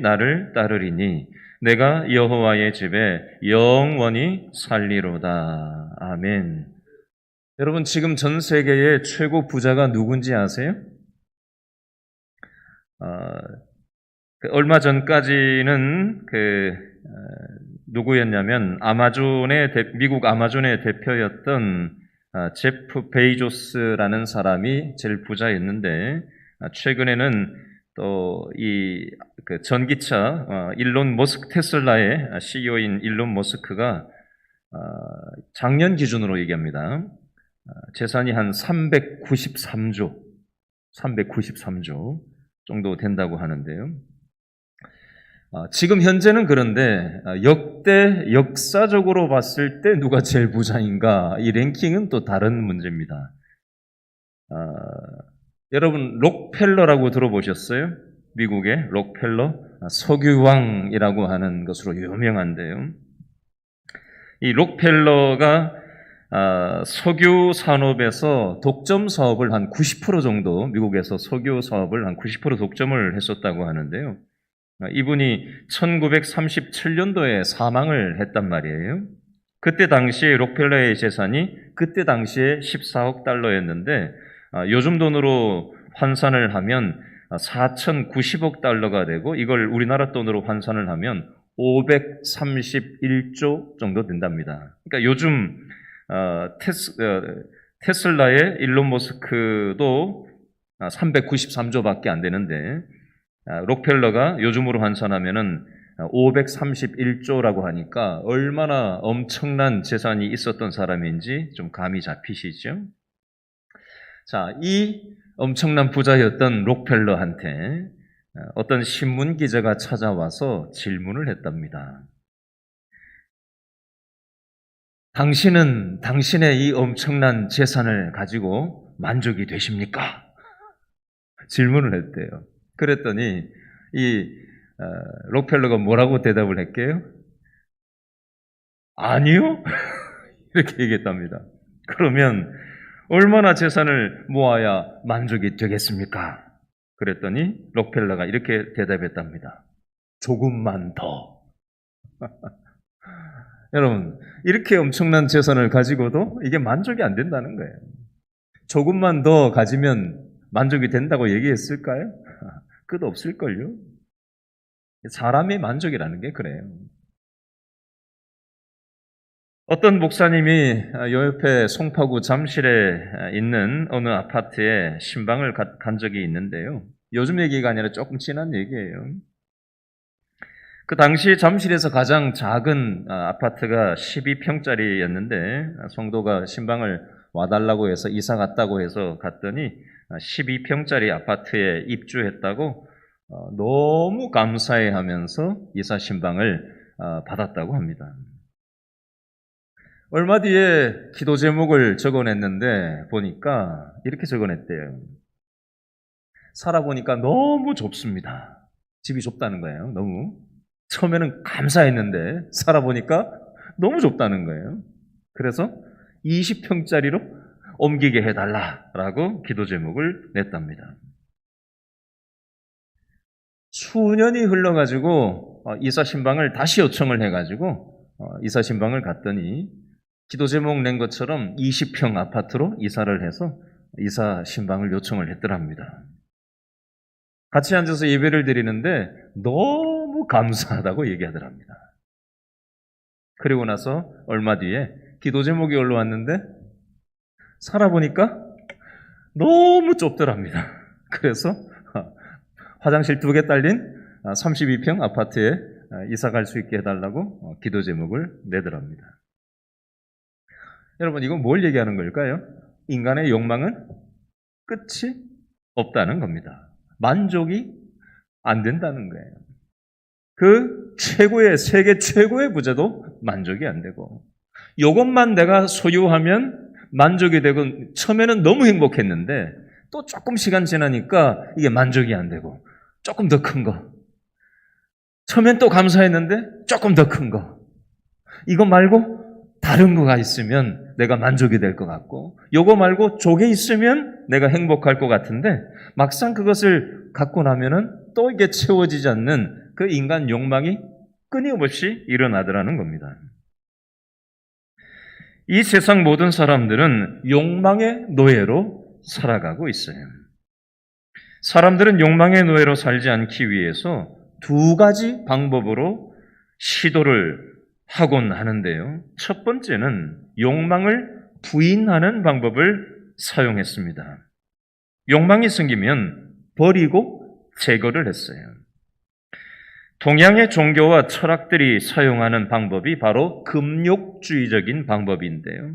나를 따르리니 내가 여호와의 집에 영원히 살리로다. 아멘. 여러분, 지금 전 세계의 최고 부자가 누군지 아세요? 얼마 전까지는 누구였냐면 미국 아마존의 대표였던 제프 베이조스라는 사람이 제일 부자였는데, 최근에는 또 이 전기차 테슬라의 CEO인 일론 머스크가 작년 기준으로 얘기합니다. 재산이 한 393조 정도 된다고 하는데요. 지금 현재는 그런데 역사적으로 봤을 때 누가 제일 부자인가, 이 랭킹은 또 다른 문제입니다. 여러분, 록펠러라고 들어보셨어요? 미국의 록펠러, 석유왕이라고 하는 것으로 유명한데요. 이 록펠러가 석유 산업에서 독점 사업을 한 90% 정도, 미국에서 석유 사업을 한 90% 독점을 했었다고 하는데요. 이분이 1937년도에 사망을 했단 말이에요. 그때 당시에 록펠러의 재산이 그때 당시에 14억 달러였는데, 요즘 돈으로 환산을 하면 4,090억 달러가 되고, 이걸 우리나라 돈으로 환산을 하면 531조 정도 된답니다. 그러니까 요즘 테슬라의 일론 머스크도 393조밖에 안 되는데, 록펠러가 요즘으로 환산하면은 531조라고 하니까 얼마나 엄청난 재산이 있었던 사람인지 좀 감이 잡히시죠? 자, 이 엄청난 부자였던 록펠러한테 어떤 신문 기자가 찾아와서 질문을 했답니다. 당신은 당신의 이 엄청난 재산을 가지고 만족이 되십니까? 질문을 했대요. 그랬더니 이 록펠러가 뭐라고 대답을 했게요? 아니요? 이렇게 얘기했답니다. 그러면 얼마나 재산을 모아야 만족이 되겠습니까? 그랬더니 록펠러가 이렇게 대답했답니다. 조금만 더. 여러분, 이렇게 엄청난 재산을 가지고도 이게 만족이 안 된다는 거예요. 조금만 더 가지면 만족이 된다고 얘기했을까요? 끝 없을걸요? 사람의 만족이라는 게 그래요. 어떤 목사님이 요 옆에 송파구 잠실에 있는 어느 아파트에 신방을 간 적이 있는데요. 요즘 얘기가 아니라 조금 지난 얘기예요. 그 당시 잠실에서 가장 작은 아파트가 12평짜리였는데, 성도가 신방을 와달라고 해서 이사 갔다고 해서 갔더니 12평짜리 아파트에 입주했다고 너무 감사해하면서 이사 신방을 받았다고 합니다. 얼마 뒤에 기도 제목을 적어냈는데 보니까 이렇게 적어냈대요. 살아보니까 너무 좁습니다. 집이 좁다는 거예요. 너무. 처음에는 감사했는데 살아보니까 너무 좁다는 거예요. 그래서 20평짜리로 옮기게 해달라라고 기도 제목을 냈답니다. 수년이 흘러가지고 이사 신방을 다시 요청을 해가지고 이사 신방을 갔더니 기도 제목 낸 것처럼 20평 아파트로 이사를 해서 이사 신방을 요청을 했더랍니다. 같이 앉아서 예배를 드리는데 너무 감사하다고 얘기하더랍니다. 그리고 나서 얼마 뒤에 기도 제목이 올라왔는데 살아보니까 너무 좁더랍니다. 그래서 화장실 2개 딸린 32평 아파트에 이사 갈 수 있게 해달라고 기도 제목을 내더랍니다. 여러분, 이건 뭘 얘기하는 걸까요? 인간의 욕망은 끝이 없다는 겁니다. 만족이 안 된다는 거예요. 세계 최고의 부자도 만족이 안 되고, 이것만 내가 소유하면 만족이 되고, 처음에는 너무 행복했는데 또 조금 시간 지나니까 이게 만족이 안 되고, 조금 더 큰 거. 처음엔 또 감사했는데 조금 더 큰 거. 이거 말고 다른 거가 있으면 내가 만족이 될 것 같고, 요거 말고 저게 있으면 내가 행복할 것 같은데 막상 그것을 갖고 나면은 또 이게 채워지지 않는 그 인간 욕망이 끊임없이 일어나더라는 겁니다. 이 세상 모든 사람들은 욕망의 노예로 살아가고 있어요. 사람들은 욕망의 노예로 살지 않기 위해서 두 가지 방법으로 시도를 하곤 하는데요. 첫 번째는 욕망을 부인하는 방법을 사용했습니다. 욕망이 생기면 버리고 제거를 했어요. 동양의 종교와 철학들이 사용하는 방법이 바로 금욕주의적인 방법인데요.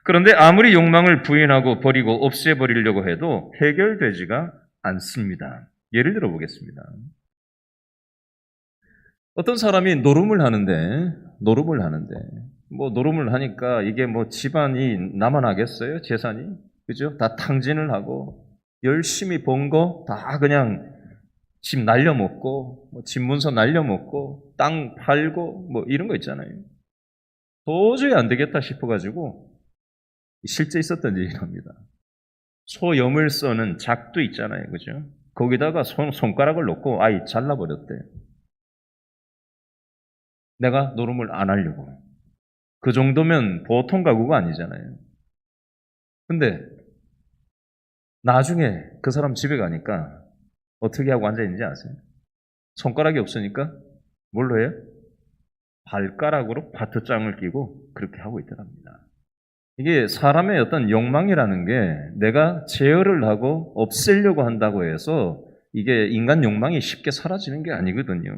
그런데 아무리 욕망을 부인하고 버리고 없애버리려고 해도 해결되지가 않습니다. 예를 들어 보겠습니다. 어떤 사람이 노름을 하는데 노름을 하니까 이게 집안이 남아나겠어요? 재산이? 그죠? 다 탕진을 하고 열심히 번 거 다 그냥 집 날려먹고 집 문서 날려먹고 땅 팔고 이런 거 있잖아요. 도저히 안 되겠다 싶어가지고 실제 있었던 일입니다. 소염을 써는 작두 있잖아요. 그죠? 거기다가 손가락을 놓고 아예 잘라버렸대. 내가 노름을 안 하려고. 그 정도면 보통 가구가 아니잖아요. 근데 나중에 그 사람 집에 가니까 어떻게 하고 앉아있는지 아세요? 손가락이 없으니까 뭘로 해요? 발가락으로 바트장을 끼고 그렇게 하고 있더랍니다. 이게 사람의 어떤 욕망이라는 게 내가 제어를 하고 없애려고 한다고 해서 이게 인간 욕망이 쉽게 사라지는 게 아니거든요.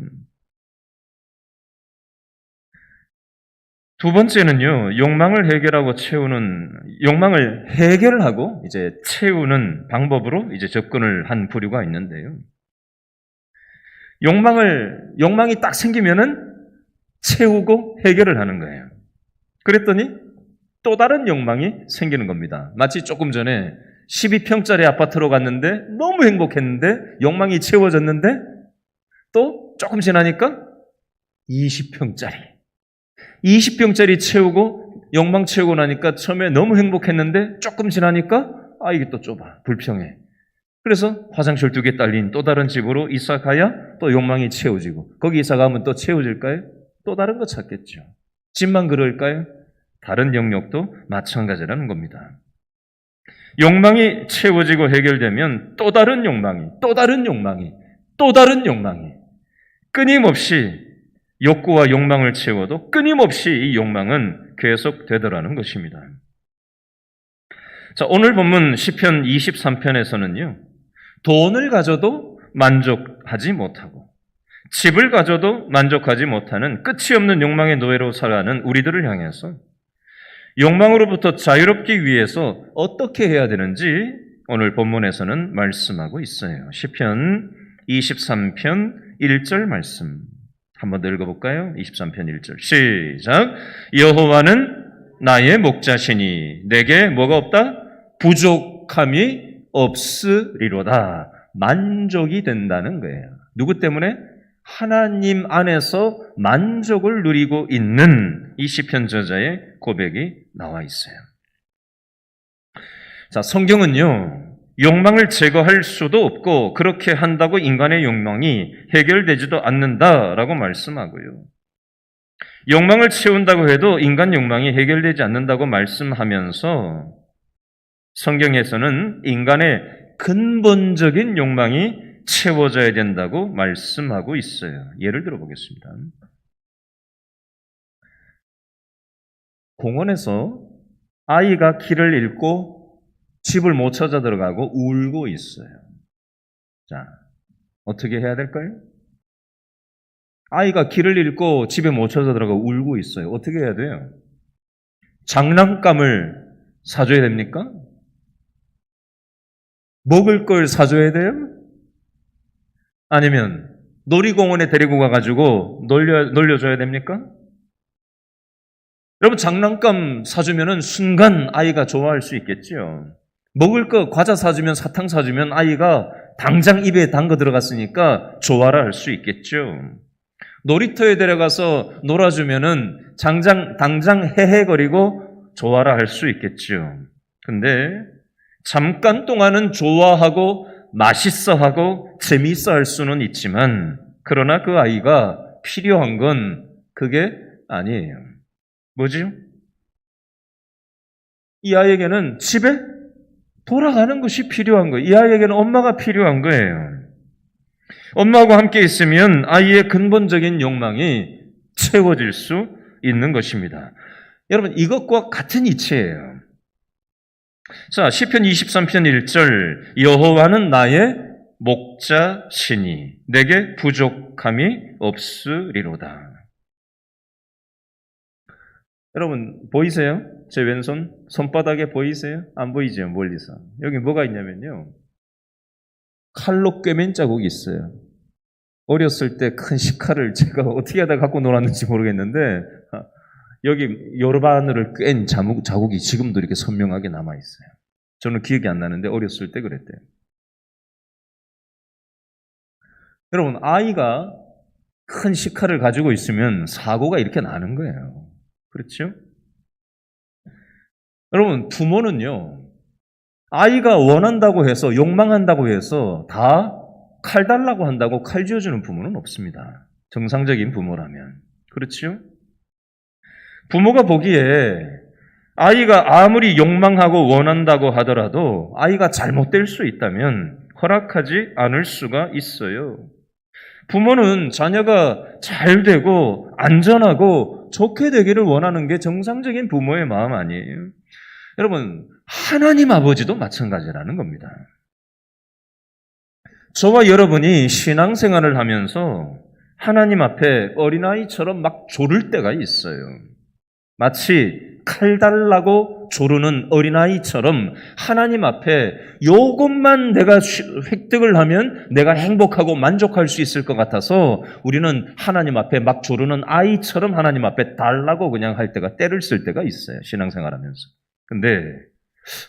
두 번째는요, 욕망을 해결하고 이제 채우는 방법으로 이제 접근을 한 부류가 있는데요. 욕망이 딱 생기면은 채우고 해결을 하는 거예요. 그랬더니 또 다른 욕망이 생기는 겁니다. 마치 조금 전에 12평짜리 아파트로 갔는데 너무 행복했는데 욕망이 채워졌는데 또 조금 지나니까 20평짜리 채우고 욕망 채우고 나니까 처음에 너무 행복했는데 조금 지나니까 이게 또 좁아. 불평해. 그래서 화장실 2개 딸린 또 다른 집으로 이사 가야 또 욕망이 채워지고 거기 이사 가면 또 채워질까요? 또 다른 거 찾겠죠. 집만 그럴까요? 다른 영역도 마찬가지라는 겁니다. 욕망이 채워지고 해결되면 또 다른 욕망이 끊임없이 욕구와 욕망을 채워도 끊임없이 이 욕망은 계속되더라는 것입니다. 자, 오늘 본문 시편 23편에서는요. 돈을 가져도 만족하지 못하고 집을 가져도 만족하지 못하는 끝이 없는 욕망의 노예로 살아가는 우리들을 향해서 욕망으로부터 자유롭기 위해서 어떻게 해야 되는지 오늘 본문에서는 말씀하고 있어요. 시편 23편 1절 말씀 한번 더 읽어볼까요? 23편 1절 시작. 여호와는 나의 목자시니 내게 뭐가 없다? 부족함이 없으리로다. 만족이 된다는 거예요. 누구 때문에? 하나님 안에서 만족을 누리고 있는 이 시편 저자의 고백이 나와 있어요. 자, 성경은요, 욕망을 제거할 수도 없고 그렇게 한다고 인간의 욕망이 해결되지도 않는다라고 말씀하고요. 욕망을 채운다고 해도 인간 욕망이 해결되지 않는다고 말씀하면서 성경에서는 인간의 근본적인 욕망이 채워져야 된다고 말씀하고 있어요. 예를 들어 보겠습니다. 공원에서 아이가 길을 잃고 집을 못 찾아 들어가고 울고 있어요. 자, 어떻게 해야 될까요? 아이가 길을 잃고 집에 못 찾아 들어가고 울고 있어요. 어떻게 해야 돼요? 장난감을 사줘야 됩니까? 먹을 걸 사줘야 돼요? 아니면 놀이공원에 데리고 가가지고 놀려줘야 됩니까? 여러분, 장난감 사주면 순간 아이가 좋아할 수 있겠죠. 먹을 거 과자 사주면 사탕 사주면 아이가 당장 입에 담궈 들어갔으니까 좋아라 할 수 있겠죠. 놀이터에 데려가서 놀아주면은 당장 헤헤거리고 좋아라 할 수 있겠죠. 근데 잠깐 동안은 좋아하고 맛있어하고 재미있어 할 수는 있지만 그러나 그 아이가 필요한 건 그게 아니에요. 뭐지요? 이 아이에게는 집에 돌아가는 것이 필요한 거예요. 이 아이에게는 엄마가 필요한 거예요. 엄마하고 함께 있으면 아이의 근본적인 욕망이 채워질 수 있는 것입니다. 여러분, 이것과 같은 이치예요. 자, 시편 23편 1절, 여호와는 나의 목자시니 내게 부족함이 없으리로다. 여러분, 보이세요? 제 왼손, 손바닥에 보이세요? 안 보이죠? 멀리서. 여기 뭐가 있냐면요, 칼로 꿰맨 자국이 있어요. 어렸을 때 큰 식칼을 제가 어떻게 하다 갖고 놀았는지 모르겠는데, 여기 여러 바늘을 꿰인 자국이 지금도 이렇게 선명하게 남아있어요. 저는 기억이 안 나는데 어렸을 때 그랬대요. 여러분, 아이가 큰 식칼을 가지고 있으면 사고가 이렇게 나는 거예요. 그렇죠? 여러분, 부모는요, 아이가 원한다고 해서, 욕망한다고 해서 다 칼 달라고 한다고 칼 쥐어주는 부모는 없습니다. 정상적인 부모라면. 그렇죠? 부모가 보기에 아이가 아무리 욕망하고 원한다고 하더라도 아이가 잘못될 수 있다면 허락하지 않을 수가 있어요. 부모는 자녀가 잘 되고 안전하고 좋게 되기를 원하는 게 정상적인 부모의 마음 아니에요. 여러분, 하나님 아버지도 마찬가지라는 겁니다. 저와 여러분이 신앙생활을 하면서 하나님 앞에 어린아이처럼 막 조를 때가 있어요. 마치 칼 달라고 조르는 어린아이처럼 하나님 앞에 요것만 내가 획득을 하면 내가 행복하고 만족할 수 있을 것 같아서 우리는 하나님 앞에 막 조르는 아이처럼 하나님 앞에 달라고 그냥 할 때가, 때를 쓸 때가 있어요. 신앙생활 하면서. 근데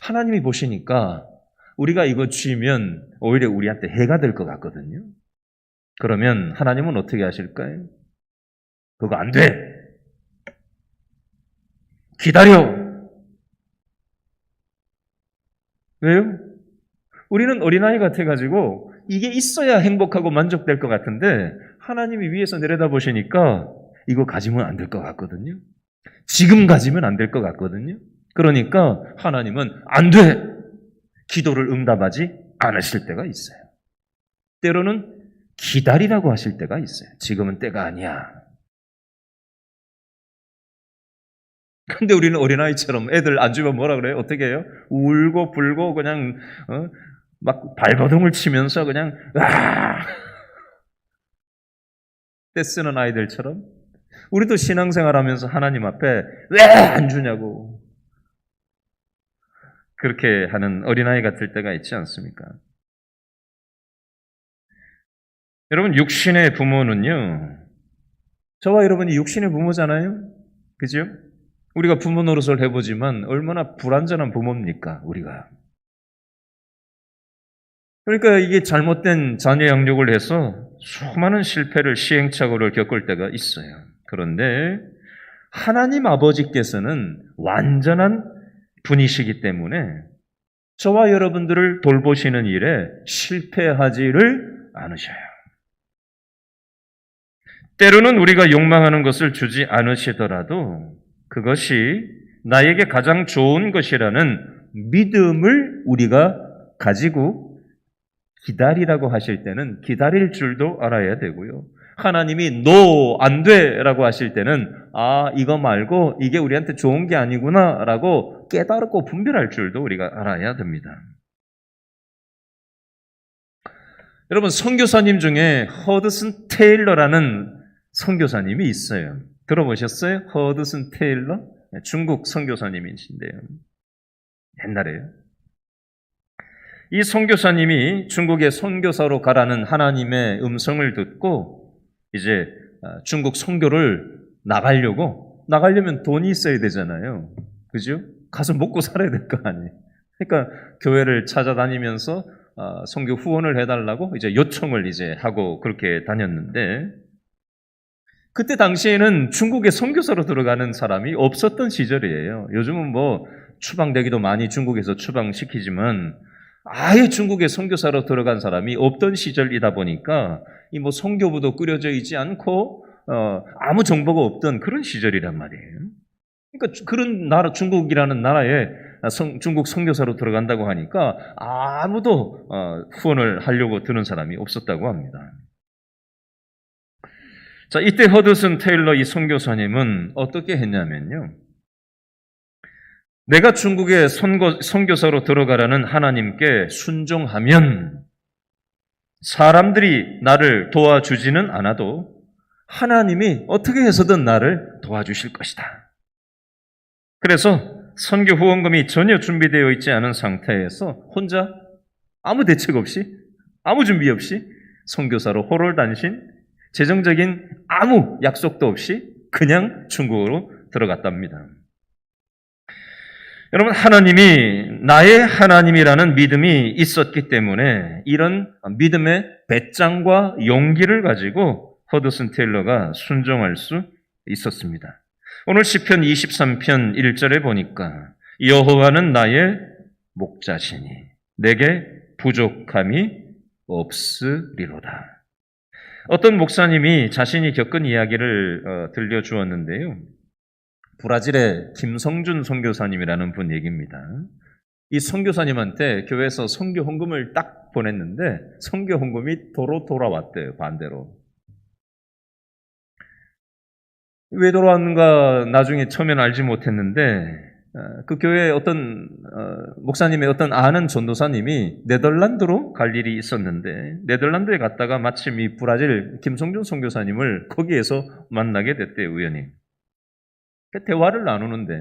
하나님이 보시니까 우리가 이거 쥐면 오히려 우리한테 해가 될 것 같거든요. 그러면 하나님은 어떻게 하실까요? 그거 안 돼. 기다려. 왜요? 우리는 어린아이 같아가지고 이게 있어야 행복하고 만족될 것 같은데 하나님이 위에서 내려다보시니까 이거 가지면 안 될 것 같거든요. 지금 가지면 안 될 것 같거든요. 그러니까 하나님은 안 돼. 기도를 응답하지 않으실 때가 있어요. 때로는 기다리라고 하실 때가 있어요. 지금은 때가 아니야. 근데 우리는 어린아이처럼 애들 안 주면 뭐라 그래요? 어떻게 해요? 울고 불고 그냥 막 발버둥을 치면서 그냥 떼쓰는 아이들처럼 우리도 신앙생활하면서 하나님 앞에 왜 안 주냐고 그렇게 하는 어린아이 같을 때가 있지 않습니까? 여러분, 육신의 부모는요, 저와 여러분이 육신의 부모잖아요? 그죠? 우리가 부모 노릇을 해보지만 얼마나 불완전한 부모입니까, 우리가? 그러니까 이게 잘못된 자녀 양육을 해서 수많은 실패를, 시행착오를 겪을 때가 있어요. 그런데 하나님 아버지께서는 완전한 분이시기 때문에 저와 여러분들을 돌보시는 일에 실패하지를 않으셔요. 때로는 우리가 욕망하는 것을 주지 않으시더라도 그것이 나에게 가장 좋은 것이라는 믿음을 우리가 가지고 기다리라고 하실 때는 기다릴 줄도 알아야 되고요. 하나님이 no, 안 돼 라고 하실 때는 이거 말고 이게 우리한테 좋은 게 아니구나 라고 깨달고 분별할 줄도 우리가 알아야 됩니다. 여러분, 선교사님 중에 허드슨 테일러라는 선교사님이 있어요. 들어보셨어요? 허드슨 테일러? 중국 선교사님이신데요. 옛날에요. 이 선교사님이 중국에 선교사로 가라는 하나님의 음성을 듣고 이제 중국 선교를 나가려면 돈이 있어야 되잖아요. 그죠? 가서 먹고 살아야 될 거 아니에요. 그러니까 교회를 찾아다니면서 선교 후원을 해달라고 이제 요청을 이제 하고 그렇게 다녔는데 그때 당시에는 중국에 선교사로 들어가는 사람이 없었던 시절이에요. 요즘은 뭐 추방되기도 많이 중국에서 추방시키지만 아예 중국에 선교사로 들어간 사람이 없던 시절이다 보니까 이 뭐 선교부도 꾸려져 있지 않고 아무 정보가 없던 그런 시절이란 말이에요. 그러니까 그런 나라, 중국이라는 나라에 중국 선교사로 들어간다고 하니까 아무도 후원을 하려고 드는 사람이 없었다고 합니다. 자, 이때 허드슨 테일러 이 선교사님은 어떻게 했냐면요. 내가 중국에 선교사로 들어가라는 하나님께 순종하면 사람들이 나를 도와주지는 않아도 하나님이 어떻게 해서든 나를 도와주실 것이다. 그래서 선교 후원금이 전혀 준비되어 있지 않은 상태에서 혼자 아무 대책 없이, 아무 준비 없이 선교사로 호롤단신, 재정적인 아무 약속도 없이 그냥 중국으로 들어갔답니다. 여러분, 하나님이 나의 하나님이라는 믿음이 있었기 때문에 이런 믿음의 배짱과 용기를 가지고 허드슨 테일러가 순종할 수 있었습니다. 오늘 시편 23편 1절에 보니까 여호와는 나의 목자시니 내게 부족함이 없으리로다. 어떤 목사님이 자신이 겪은 이야기를 들려주었는데요. 브라질의 김성준 선교사님이라는 분 얘기입니다. 이 선교사님한테 교회에서 선교 헌금을 딱 보냈는데 선교 헌금이 도로 돌아왔대요. 반대로. 왜 돌아왔는가 나중에 처음에는 알지 못했는데 그 교회에 어떤 목사님의 어떤 아는 전도사님이 네덜란드로 갈 일이 있었는데 네덜란드에 갔다가 마침 이 브라질 김성준 선교사님을 거기에서 만나게 됐대요. 우연히. 대화를 나누는데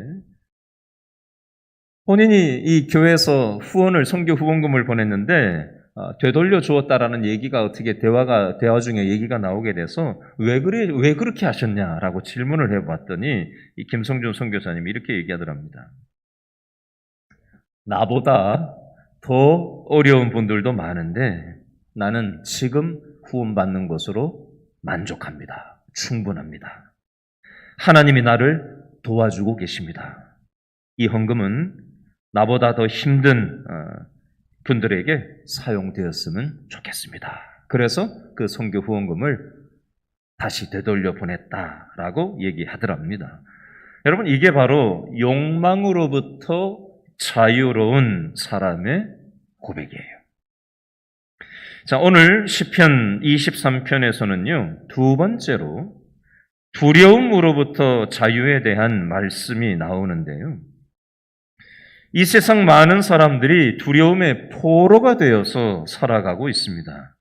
본인이 이 교회에서 후원을 선교 후원금을 보냈는데 되돌려 주었다라는 얘기가 어떻게 대화 중에 얘기가 나오게 돼서 왜 그렇게 하셨냐라고 질문을 해봤더니 이 김성준 선교사님이 이렇게 얘기하더랍니다. 나보다 더 어려운 분들도 많은데 나는 지금 후원받는 것으로 만족합니다. 충분합니다. 하나님이 나를 도와주고 계십니다. 이 헌금은 나보다 더 힘든 분들에게 사용되었으면 좋겠습니다. 그래서 그 선교 후원금을 다시 되돌려 보냈다라고 얘기하더랍니다. 여러분, 이게 바로 욕망으로부터 자유로운 사람의 고백이에요. 자, 오늘 시편 23편에서는요, 두 번째로 두려움으로부터 자유에 대한 말씀이 나오는데요. 이 세상 많은 사람들이 두려움의 포로가 되어서 살아가고 있습니다.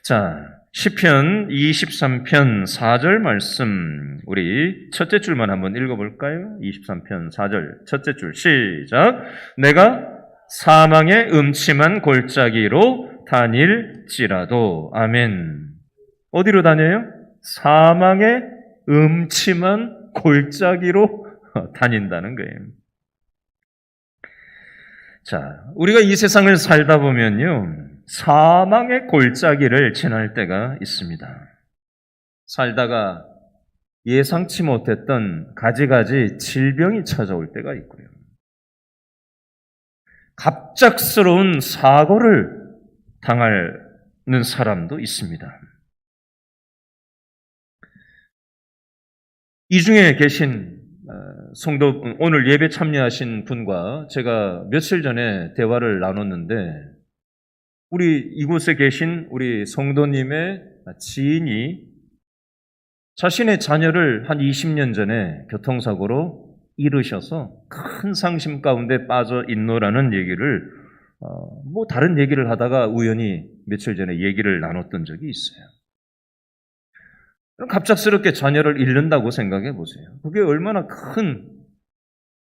자, 시편 23편 4절 말씀 우리 첫째 줄만 한번 읽어볼까요? 23편 4절 첫째 줄 시작. 내가 사망의 음침한 골짜기로 다닐지라도. 아멘. 어디로 다녀요? 사망의 음침한 골짜기로 다닌다는 거예요. 자, 우리가 이 세상을 살다 보면요, 사망의 골짜기를 지날 때가 있습니다. 살다가 예상치 못했던 가지가지 질병이 찾아올 때가 있고요. 갑작스러운 사고를 당하는 사람도 있습니다. 이 중에 계신 성도, 오늘 예배 참여하신 분과 제가 며칠 전에 대화를 나눴는데 우리 이곳에 계신 우리 성도님의 지인이 자신의 자녀를 한 20년 전에 교통사고로 잃으셔서 큰 상심 가운데 빠져 있노라는 얘기를 다른 얘기를 하다가 우연히 며칠 전에 얘기를 나눴던 적이 있어요. 갑작스럽게 자녀를 잃는다고 생각해 보세요. 그게 얼마나 큰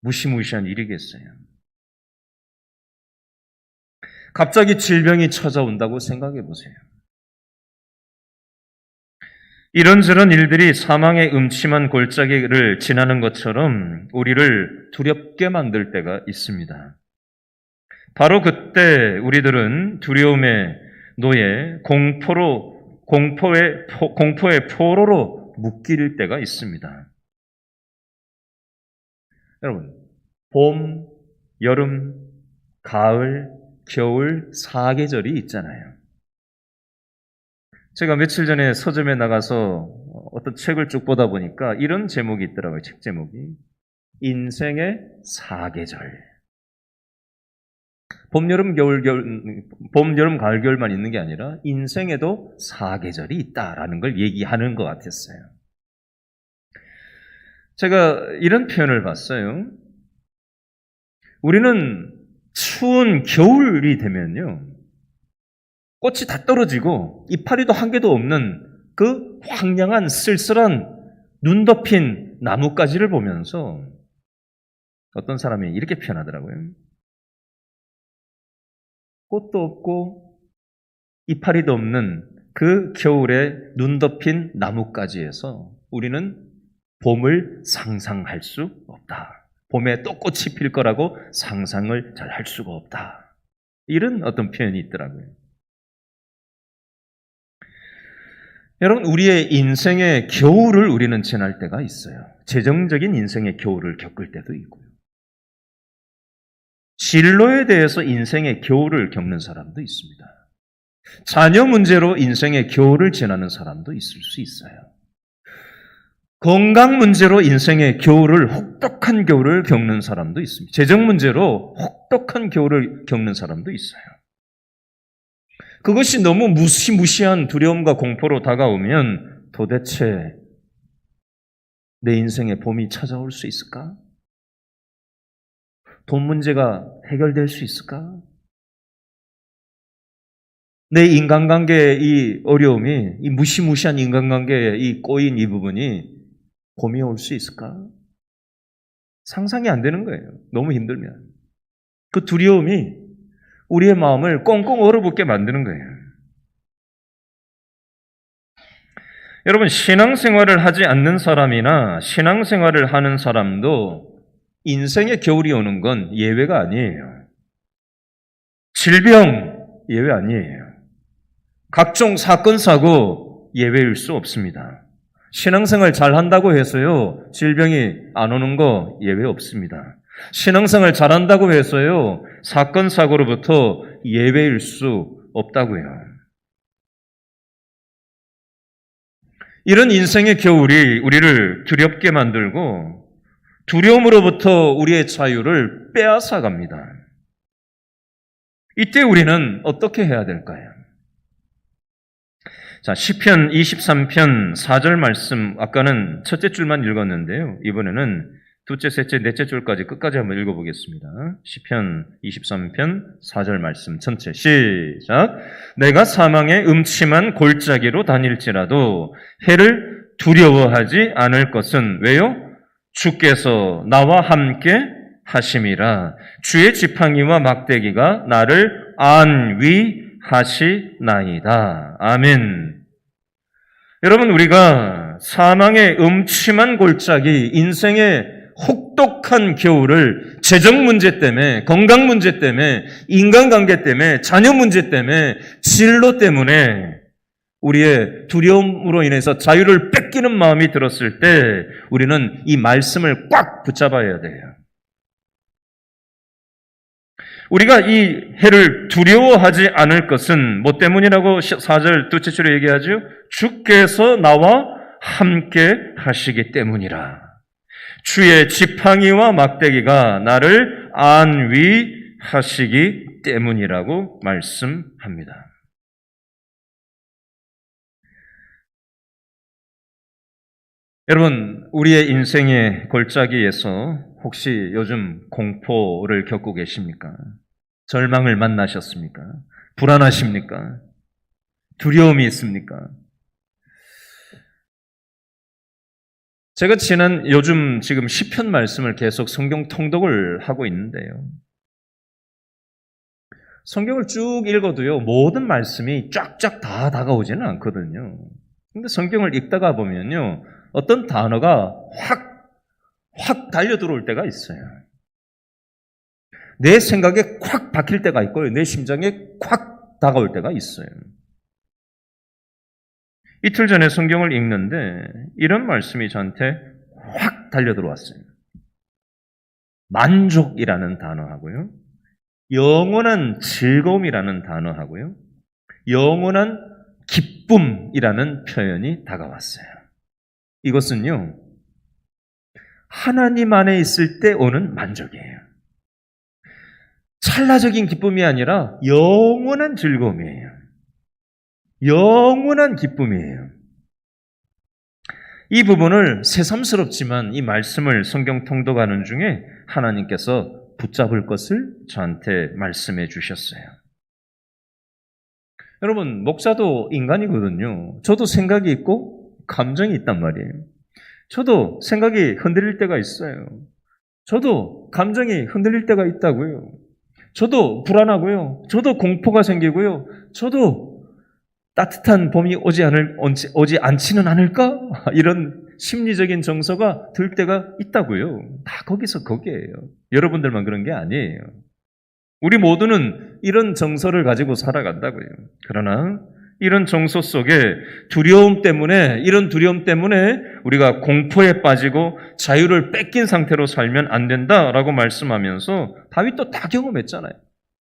무시무시한 일이겠어요. 갑자기 질병이 찾아온다고 생각해 보세요. 이런저런 일들이 사망의 음침한 골짜기를 지나는 것처럼 우리를 두렵게 만들 때가 있습니다. 바로 그때 우리들은 두려움의 노예, 공포의 포로로 묶일 때가 있습니다. 여러분, 봄, 여름, 가을, 겨울 사계절이 있잖아요. 제가 며칠 전에 서점에 나가서 어떤 책을 쭉 보다 보니까 이런 제목이 있더라고요. 책 제목이. 인생의 사계절. 봄, 여름, 가을, 겨울만 있는 게 아니라 인생에도 사계절이 있다라는 걸 얘기하는 것 같았어요. 제가 이런 표현을 봤어요. 우리는 추운 겨울이 되면요, 꽃이 다 떨어지고 이파리도 한 개도 없는 그 황량한 쓸쓸한 눈 덮인 나뭇가지를 보면서 어떤 사람이 이렇게 표현하더라고요. 꽃도 없고 이파리도 없는 그 겨울에 눈 덮인 나뭇가지에서 우리는 봄을 상상할 수 없다. 봄에 또 꽃이 필 거라고 상상을 잘 할 수가 없다. 이런 어떤 표현이 있더라고요. 여러분, 우리의 인생의 겨울을 우리는 지날 때가 있어요. 재정적인 인생의 겨울을 겪을 때도 있고요. 진로에 대해서 인생의 겨울을 겪는 사람도 있습니다. 자녀 문제로 인생의 겨울을 지나는 사람도 있을 수 있어요. 건강 문제로 인생의 겨울을, 혹독한 겨울을 겪는 사람도 있습니다. 재정 문제로 혹독한 겨울을 겪는 사람도 있어요. 그것이 너무 무시무시한 두려움과 공포로 다가오면 도대체 내 인생에 봄이 찾아올 수 있을까? 돈 문제가 해결될 수 있을까? 내 인간관계의 이 어려움이, 이 무시무시한 인간관계의 이 꼬인 이 부분이 봄이 올 수 있을까? 상상이 안 되는 거예요. 너무 힘들면. 그 두려움이 우리의 마음을 꽁꽁 얼어붙게 만드는 거예요. 여러분, 신앙생활을 하지 않는 사람이나 신앙생활을 하는 사람도 인생의 겨울이 오는 건 예외가 아니에요. 질병 예외 아니에요. 각종 사건, 사고 예외일 수 없습니다. 신앙생활 잘 한다고 해서요, 질병이 안 오는 거 예외 없습니다. 신앙생활 잘 한다고 해서요, 사건, 사고로부터 예외일 수 없다고요. 이런 인생의 겨울이 우리를 두렵게 만들고 두려움으로부터 우리의 자유를 빼앗아갑니다. 이때 우리는 어떻게 해야 될까요? 자, 시편 23편 4절 말씀, 아까는 첫째 줄만 읽었는데요. 이번에는 둘째, 셋째, 넷째 줄까지 끝까지 한번 읽어보겠습니다. 시편 23편 4절 말씀 전체 시작. 내가 사망의 음침한 골짜기로 다닐지라도 해를 두려워하지 않을 것은 왜요? 주께서 나와 함께 하심이라. 주의 지팡이와 막대기가 나를 안위하시나이다. 아멘. 여러분, 우리가 사망의 음침한 골짜기, 인생의 혹독한 겨울을 재정 문제 때문에, 건강 문제 때문에, 인간관계 때문에, 자녀 문제 때문에, 진로 때문에 우리의 두려움으로 인해서 자유를 뺏기는 마음이 들었을 때 우리는 이 말씀을 꽉 붙잡아야 돼요. 우리가 이 해를 두려워하지 않을 것은 뭐 때문이라고 4절 둘째 줄에 얘기하죠? 주께서 나와 함께 하시기 때문이라. 주의 지팡이와 막대기가 나를 안위하시기 때문이라고 말씀합니다. 여러분, 우리의 인생의 골짜기에서 혹시 요즘 공포를 겪고 계십니까? 절망을 만나셨습니까? 불안하십니까? 두려움이 있습니까? 제가 요즘 지금 시편 말씀을 계속 성경 통독을 하고 있는데요. 성경을 쭉 읽어도요, 모든 말씀이 쫙쫙 다 다가오지는 않거든요. 근데 성경을 읽다가 보면요, 어떤 단어가 확 달려 들어올 때가 있어요. 내 생각에 콱 박힐 때가 있고요. 내 심장에 콱 다가올 때가 있어요. 이틀 전에 성경을 읽는데 이런 말씀이 저한테 확 달려 들어왔어요. 만족이라는 단어하고요. 영원한 즐거움이라는 단어하고요. 영원한 기쁨이라는 표현이 다가왔어요. 이것은요, 하나님 안에 있을 때 오는 만족이에요. 찰나적인 기쁨이 아니라 영원한 즐거움이에요. 영원한 기쁨이에요. 이 부분을 새삼스럽지만 이 말씀을 성경 통독하는 중에 하나님께서 붙잡을 것을 저한테 말씀해 주셨어요. 여러분, 목사도 인간이거든요. 저도 생각이 있고 감정이 있단 말이에요. 저도 생각이 흔들릴 때가 있어요. 저도 감정이 흔들릴 때가 있다고요. 저도 불안하고요. 저도 공포가 생기고요. 저도 따뜻한 봄이 오지 않지는 않을까? 이런 심리적인 정서가 들 때가 있다고요. 다 거기서 거기에요. 여러분들만 그런 게 아니에요. 우리 모두는 이런 정서를 가지고 살아간다고요. 그러나 이런 정서 속에 이런 두려움 때문에 우리가 공포에 빠지고 자유를 뺏긴 상태로 살면 안 된다라고 말씀하면서 다윗도 다 경험했잖아요.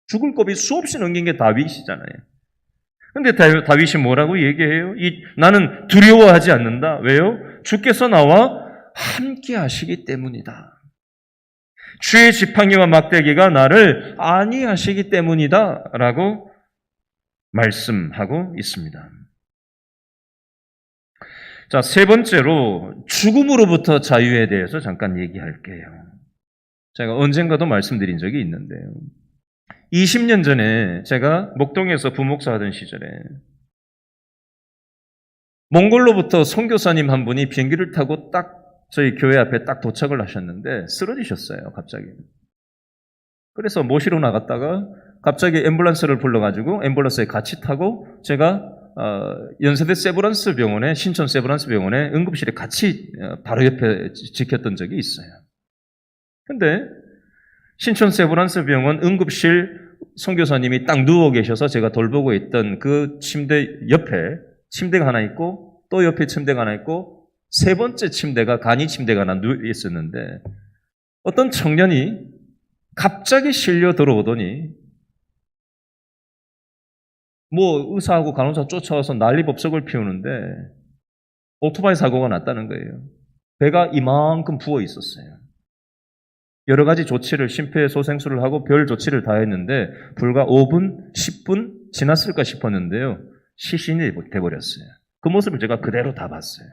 죽을 고비 수없이 넘긴 게 다윗이잖아요. 근데 다윗이 뭐라고 얘기해요? 나는 두려워하지 않는다. 왜요? 주께서 나와 함께 하시기 때문이다. 주의 지팡이와 막대기가 나를 안위하시기 때문이다. 라고 말씀하고 있습니다. 자, 세 번째로 죽음으로부터 자유에 대해서 잠깐 얘기할게요. 제가 언젠가도 말씀드린 적이 있는데요. 20년 전에 제가 목동에서 부목사 하던 시절에 몽골로부터 선교사님 한 분이 비행기를 타고 딱 저희 교회 앞에 딱 도착을 하셨는데 쓰러지셨어요, 갑자기. 그래서 모시러 나갔다가 갑자기 앰뷸런스를 불러가지고 앰뷸런스에 같이 타고 제가 연세대 세브란스 병원에, 신촌 세브란스 병원에 응급실에 같이 바로 옆에 지켰던 적이 있어요. 근데 신촌 세브란스 병원 응급실 선교사님이 딱 누워 계셔서 제가 돌보고 있던 그 침대 옆에 침대가 하나 있고 또 옆에 침대가 하나 있고 세 번째 침대가 간이 침대가 하나 누워 있었는데 어떤 청년이 갑자기 실려 들어오더니 의사하고 간호사 쫓아와서 난리법석을 피우는데 오토바이 사고가 났다는 거예요. 배가 이만큼 부어 있었어요. 여러 가지 조치를 심폐소생술을 하고 별 조치를 다 했는데 불과 5분, 10분 지났을까 싶었는데요. 시신이 돼버렸어요. 그 모습을 제가 그대로 다 봤어요.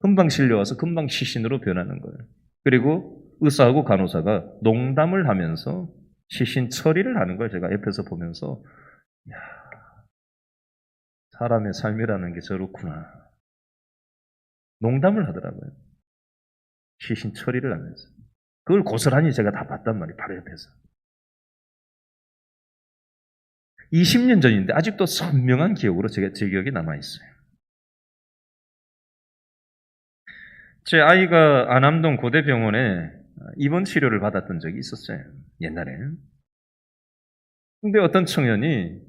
금방 실려와서 금방 시신으로 변하는 거예요. 그리고 의사하고 간호사가 농담을 하면서 시신 처리를 하는 걸 제가 옆에서 보면서 사람의 삶이라는 게 저렇구나. 농담을 하더라고요. 시신 처리를 하면서. 그걸 고스란히 제가 다 봤단 말이에요. 바로 옆에서. 20년 전인데 아직도 선명한 기억으로 제 기억이 남아있어요. 제 아이가 안암동 고대병원에 입원 치료를 받았던 적이 있었어요. 옛날에. 근데 어떤 청년이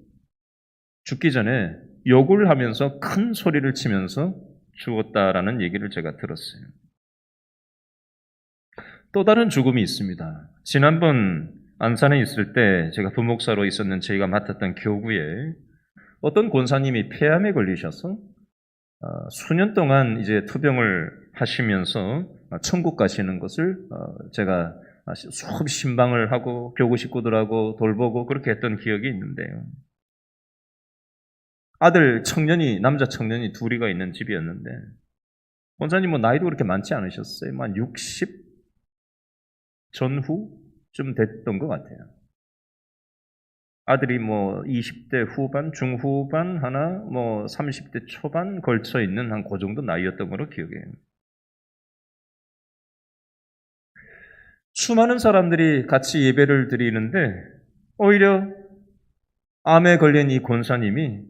죽기 전에 욕을 하면서 큰 소리를 치면서 죽었다라는 얘기를 제가 들었어요. 또 다른 죽음이 있습니다. 지난번 안산에 있을 때 제가 부목사로 있었는 저희가 맡았던 교구에 어떤 권사님이 폐암에 걸리셔서 수년 동안 이제 투병을 하시면서 천국 가시는 것을 제가 수없이 신방을 하고 교구 식구들하고 돌보고 그렇게 했던 기억이 있는데요. 남자 청년이 둘이가 있는 집이었는데 권사님은 나이도 그렇게 많지 않으셨어요. 한 60 전후쯤 됐던 것 같아요. 아들이 20대 후반, 중후반 하나, 30대 초반 걸쳐 있는 한 그 정도 나이였던 걸로 기억해요. 수많은 사람들이 같이 예배를 드리는데 오히려 암에 걸린 이 권사님이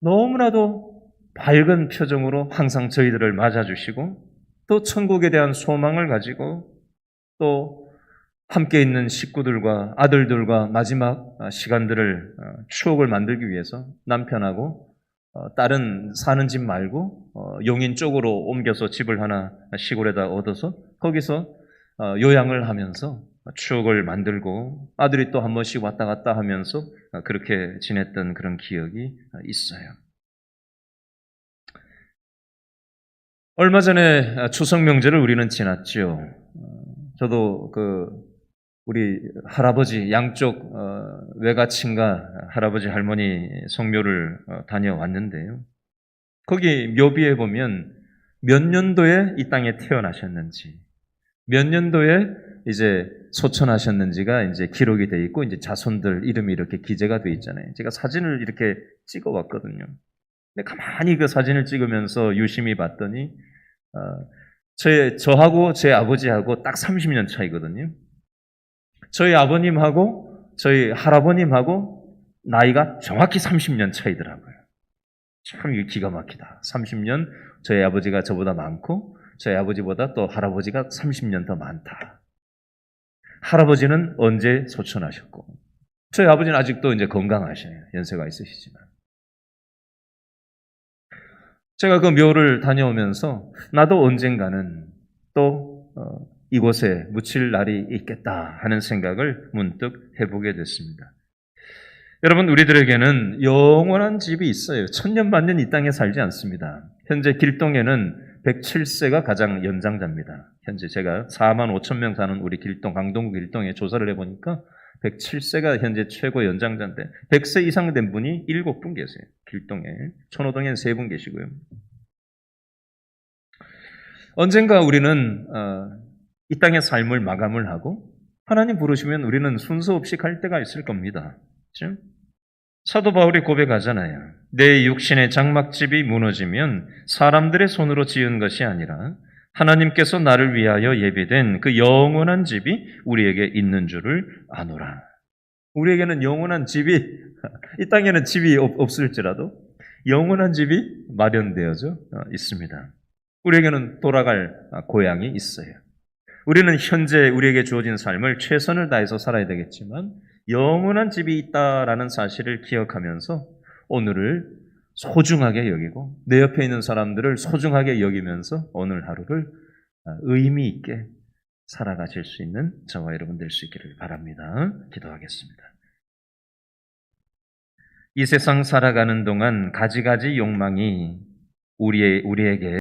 너무나도 밝은 표정으로 항상 저희들을 맞아주시고 또 천국에 대한 소망을 가지고 또 함께 있는 식구들과 아들들과 마지막 시간들을 추억을 만들기 위해서 남편하고 딸은 사는 집 말고 용인 쪽으로 옮겨서 집을 하나 시골에다 얻어서 거기서 요양을 하면서 추억을 만들고 아들이 또 한 번씩 왔다 갔다 하면서 그렇게 지냈던 그런 기억이 있어요. 얼마 전에 추석 명절을 우리는 지났죠. 저도 우리 할아버지 양쪽 외가친가 할아버지 할머니 성묘를 다녀왔는데요. 거기 묘비에 보면 몇 년도에 이 땅에 태어나셨는지, 몇 년도에 이제 소천하셨는지가 이제 기록이 돼 있고 이제 자손들 이름이 이렇게 기재가 돼 있잖아요. 제가 사진을 이렇게 찍어 왔거든요. 근데 가만히 그 사진을 찍으면서 유심히 봤더니 저하고 제 아버지하고 딱 30년 차이거든요. 저희 아버님하고 저희 할아버님하고 나이가 정확히 30년 차이더라고요. 참 이게 기가 막히다. 30년 저희 아버지가 저보다 많고 저희 아버지보다 또 할아버지가 30년 더 많다. 할아버지는 언제 소천하셨고 저희 아버지는 아직도 이제 건강하셔요. 연세가 있으시지만. 제가 그 묘를 다녀오면서 나도 언젠가는 또 이곳에 묻힐 날이 있겠다 하는 생각을 문득 해보게 됐습니다. 여러분, 우리들에게는 영원한 집이 있어요. 천년 만년 이 땅에 살지 않습니다. 현재 길동에는 107세가 가장 연장자입니다. 현재 제가 4만 5천 명 사는 우리 길동, 강동구 길동에 조사를 해보니까 107세가 현재 최고 연장자인데 100세 이상 된 분이 7분 계세요. 길동에. 천호동에는 3분 계시고요. 언젠가 우리는 이 땅의 삶을 마감을 하고 하나님 부르시면 우리는 순서 없이 갈 때가 있을 겁니다. 그렇죠? 사도 바울이 고백하잖아요. 내 육신의 장막집이 무너지면 사람들의 손으로 지은 것이 아니라 하나님께서 나를 위하여 예비된 그 영원한 집이 우리에게 있는 줄을 아노라. 우리에게는 영원한 집이, 이 땅에는 집이 없을지라도 영원한 집이 마련되어져 있습니다. 우리에게는 돌아갈 고향이 있어요. 우리는 현재 우리에게 주어진 삶을 최선을 다해서 살아야 되겠지만 영원한 집이 있다라는 사실을 기억하면서 오늘을 소중하게 여기고 내 옆에 있는 사람들을 소중하게 여기면서 오늘 하루를 의미 있게 살아가실 수 있는 저와 여러분 될 수 있기를 바랍니다. 기도하겠습니다. 이 세상 살아가는 동안 가지가지 욕망이 우리에게